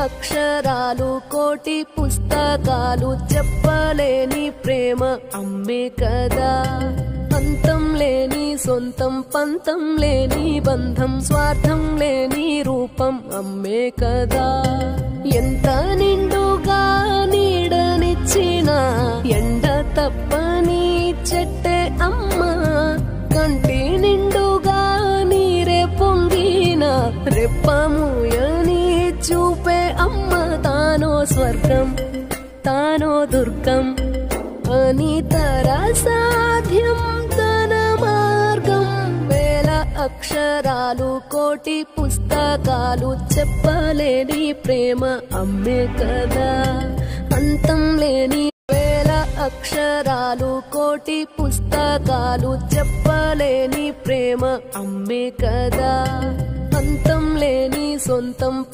అక్షరాలు కోటి పుస్తకాలు చెప్పలేని ప్రేమ అమ్మే కదా. అంతం లేని సొంతం పంతం లేని బంధం స్వార్థం లేని రూపం అమ్మే కదా. ఎంత నిండుగా నీడనిచ్చిన ఎండ తప్పని చెట్టే అమ్మ. కంటి నిండుగా నీరే పొంగిన రెప్పముయని చూపే అమ్మ. తానో స్వర్గం తానో దుర్గం అని సాధ్యం తన మార్గం. వేల అక్షరాలు కోటి పుస్తకాలు చెప్పలేని ప్రేమ అమ్మే కదా. అంతం లేని వేల అక్షరాలు కోటి పుస్తకాలు చెప్పలేని ప్రేమ అమ్మే కదా. అంతం లేని సొంతం